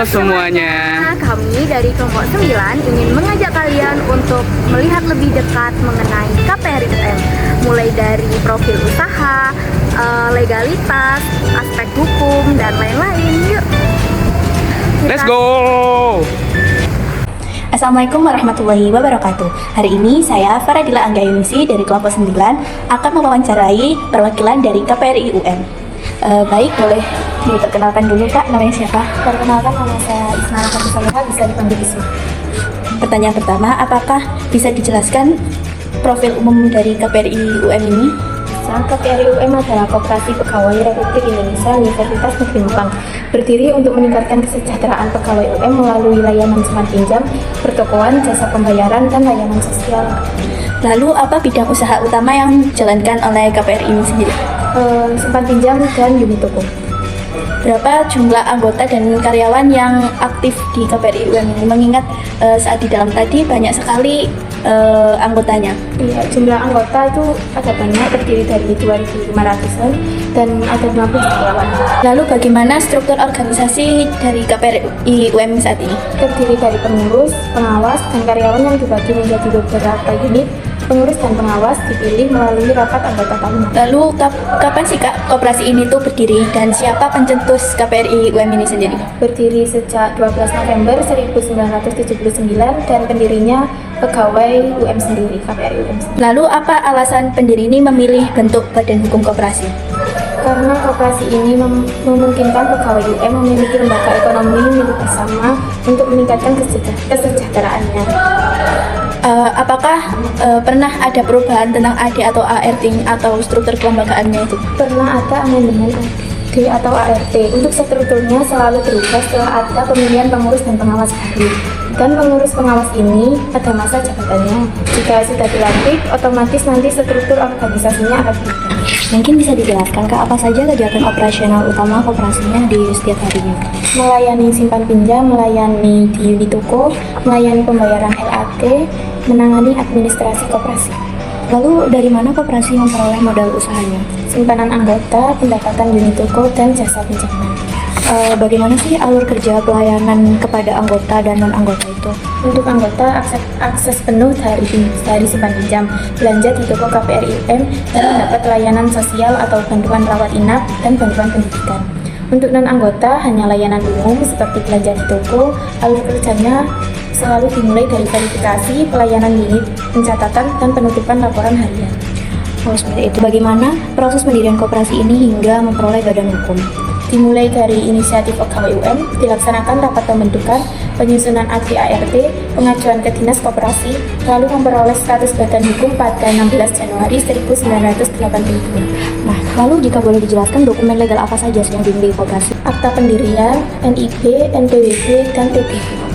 Halo semuanya. Kami dari kelompok 9 ingin mengajak kalian untuk melihat lebih dekat mengenai KPRI UM, mulai dari profil usaha, legalitas, aspek hukum, dan lain-lain. Yuk, Let's go. Assalamualaikum warahmatullahi wabarakatuh. Hari ini saya Faradila Anggayunisi dari kelompok 9 akan mewawancarai perwakilan dari KPRI UM. Baik, boleh diperkenalkan dulu Kak, namanya siapa? Perkenalkan, nama saya Ismail Fatisaleha, bisa dipanggil Isu. Pertanyaan pertama, apakah bisa dijelaskan profil umum dari KPRI UM ini? KPRI UM adalah Koperasi Pegawai Republik Indonesia Universitas Negeri Malang, berdiri untuk meningkatkan kesejahteraan pegawai UM melalui layanan simpan pinjam, pertokoan, jasa pembayaran, dan layanan sosial. Lalu apa bidang usaha utama yang dijalankan oleh KPRI ini sendiri? Simpan pinjam dan unit toko. Berapa jumlah anggota dan karyawan yang aktif di KPRI UM ini? Mengingat saat di dalam tadi banyak sekali anggotanya. Iya, jumlah anggota itu ada banyak, terdiri dari 2.500-an dan ada 50 karyawan. Lalu bagaimana struktur organisasi dari KPRI UM saat ini? Terdiri dari pengurus, pengawas, dan karyawan yang dibagi menjadi beberapa unit. Pengurus dan pengawas dipilih melalui rapat anggota tahunan. Lalu kapan sih Kak koperasi ini tuh berdiri dan siapa pencetus KPRI UM ini sendiri? Berdiri sejak 12 November 1979 dan pendirinya pegawai UM sendiri, KPRI UM sendiri. Lalu apa alasan pendiri ini memilih bentuk badan hukum koperasi? Karena koperasi ini memungkinkan pegawai UM memiliki lembaga ekonomi milik bersama untuk meningkatkan kesejahteraannya. Apakah pernah ada perubahan tentang AD atau ART atau struktur kelembagaannya itu? Pernah ada amandemen AD atau ART. Untuk strukturnya selalu berubah setelah ada pemilihan pengurus dan pengawas baru. Dan pengurus pengawas ini ada masa jabatannya. Jika sudah dilantik, otomatis nanti struktur organisasinya akan berubah. Mungkin bisa dijelaskan Kak, apa saja kegiatan operasional utama koperasinya di setiap harinya? Melayani simpan pinjam, melayani di unit toko, melayani pembayaran LAT, menangani administrasi koperasi. Lalu dari mana koperasi memperoleh modal usahanya? Simpanan anggota, pendapatan unit toko, dan jasa pinjaman. Bagaimana sih alur kerja pelayanan kepada anggota dan non-anggota itu? Untuk anggota, akses penuh dari simpan pinjam, belanja di toko KPRI UM, dan mendapat layanan sosial atau bantuan rawat inap dan bantuan pendidikan. Untuk non-anggota, hanya layanan umum seperti belanja di toko. Alur kerjanya selalu dimulai dari verifikasi, pelayanan unit, pencatatan, dan penutupan laporan harian. Oh, seperti itu. Bagaimana proses pendirian koperasi ini hingga memperoleh badan hukum? Dimulai dari inisiatif pegawai UM, dilaksanakan rapat pembentukan, penyusunan AD/ART, pengajuan ke Dinas Koperasi, lalu memperoleh status badan hukum pada 16 Januari 1982. Nah, lalu jika boleh dijelaskan dokumen legal apa saja yang dimiliki koperasi? Akta pendirian, NIB, NPWP, dan TPW.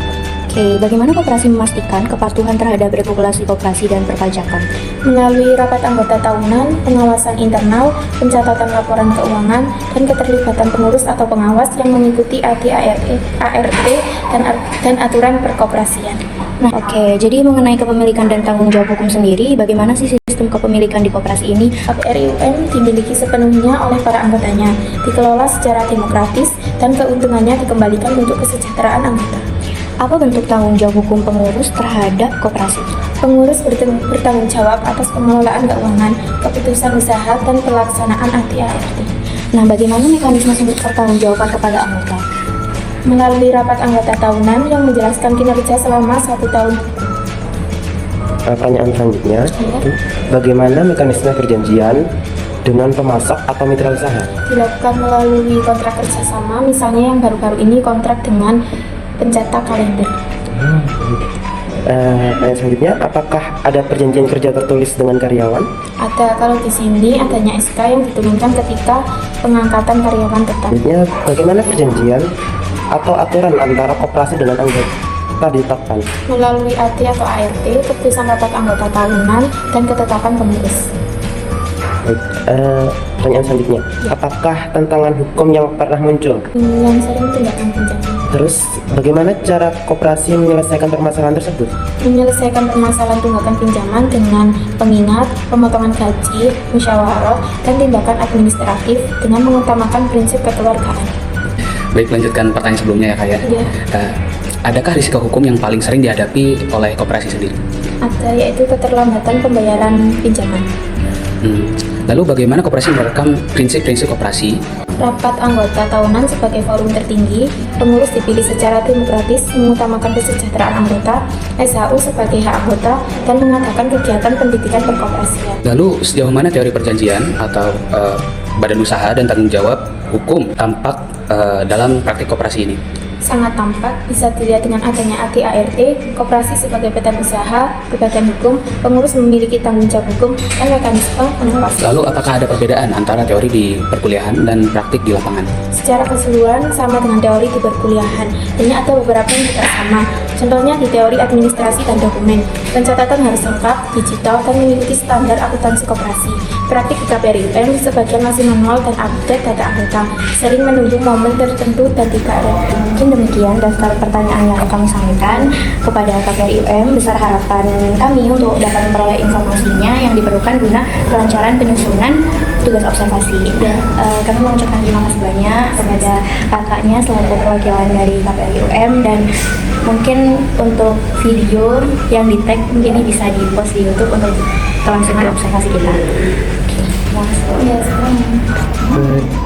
Oke, bagaimana koperasi memastikan kepatuhan terhadap regulasi koperasi dan perpajakan? Melalui rapat anggota tahunan, pengawasan internal, pencatatan laporan keuangan, dan keterlibatan pengurus atau pengawas yang mengikuti AD/ART, dan aturan perkoperasian. Nah, oke, jadi mengenai kepemilikan dan tanggung jawab hukum sendiri, bagaimana sih sistem kepemilikan di koperasi ini? KPRI UM dimiliki sepenuhnya oleh para anggotanya, dikelola secara demokratis, dan keuntungannya dikembalikan untuk kesejahteraan anggota. Apa bentuk tanggung jawab hukum pengurus terhadap koperasi? Pengurus bertanggung jawab atas pengelolaan keuangan, keputusan usaha, dan pelaksanaan AD/ART. Nah, bagaimana mekanisme pertanggungjawaban kepada anggota? Melalui rapat anggota tahunan yang menjelaskan kinerja selama 1 tahun. Pertanyaan selanjutnya, bagaimana mekanisme perjanjian dengan pemasok atau mitra usaha? Dilakukan melalui kontrak kerjasama, misalnya yang baru-baru ini kontrak dengan pencetak kalender. Pertanyaan selanjutnya, apakah ada perjanjian kerja tertulis dengan karyawan? Ada, kalau di sini adanya SK yang diturunkan ketika pengangkatan karyawan tetap. Selanjutnya, bagaimana perjanjian atau aturan antara koperasi dengan anggota ditetapkan? Melalui AD atau ART, keputusan rapat anggota tahunan, dan ketetapan pengurus. Baik, pertanyaan selanjutnya, apakah tantangan hukum yang pernah muncul? Yang sering tindakan pinjaman. Terus, bagaimana cara koperasi menyelesaikan permasalahan tersebut? Menyelesaikan permasalahan tunggakan pinjaman dengan pengingat, pemotongan gaji, musyawarah, dan tindakan administratif dengan mengutamakan prinsip kekeluargaan. Baik, lanjutkan pertanyaan sebelumnya ya Kak ya. Iya. Adakah risiko hukum yang paling sering dihadapi oleh koperasi sendiri? Ada, yaitu keterlambatan pembayaran pinjaman. Lalu bagaimana koperasi merekam prinsip-prinsip koperasi? Rapat anggota tahunan sebagai forum tertinggi, pengurus dipilih secara demokratis, mengutamakan kesejahteraan anggota, SHU sebagai hak anggota, dan mengadakan kegiatan pendidikan perkoperasian. Lalu sejauh mana teori perjanjian atau badan usaha dan tanggung jawab hukum tampak dalam praktik koperasi ini? Sangat tampak bisa dilihat dengan adanya AT-ART, koperasi sebagai badan usaha, badan hukum, pengurus memiliki tanggung jawab hukum, dan mekanisme pengawasan. Lalu apakah ada perbedaan antara teori di perkuliahan dan praktik di lapangan? Secara keseluruhan sama dengan teori di perkuliahan, hanya ada beberapa yang tidak sama. Contohnya di teori administrasi dan dokumen, pencatatan harus lengkap, digital, dan mengikuti standar akuntansi koperasi. Praktik di KPRI UM sebagian masih manual dan update data anggota, sering menunggu momen tertentu dan tidak ada. Mungkin demikian daftar pertanyaan yang kami sampaikan kepada KPRI UM. Besar harapan kami untuk dapat memperoleh informasinya yang diperlukan guna kelancaran penyusunan tugas observasi. Kami mengucapkan terima kasih banyak kepada kakaknya selaku perwakilan dari KPRI UM, dan mungkin untuk video yang di-tag mungkin ini bisa di-post di YouTube untuk kelangsungan observasi kita. Oke, terima kasih. Ya, sekarang.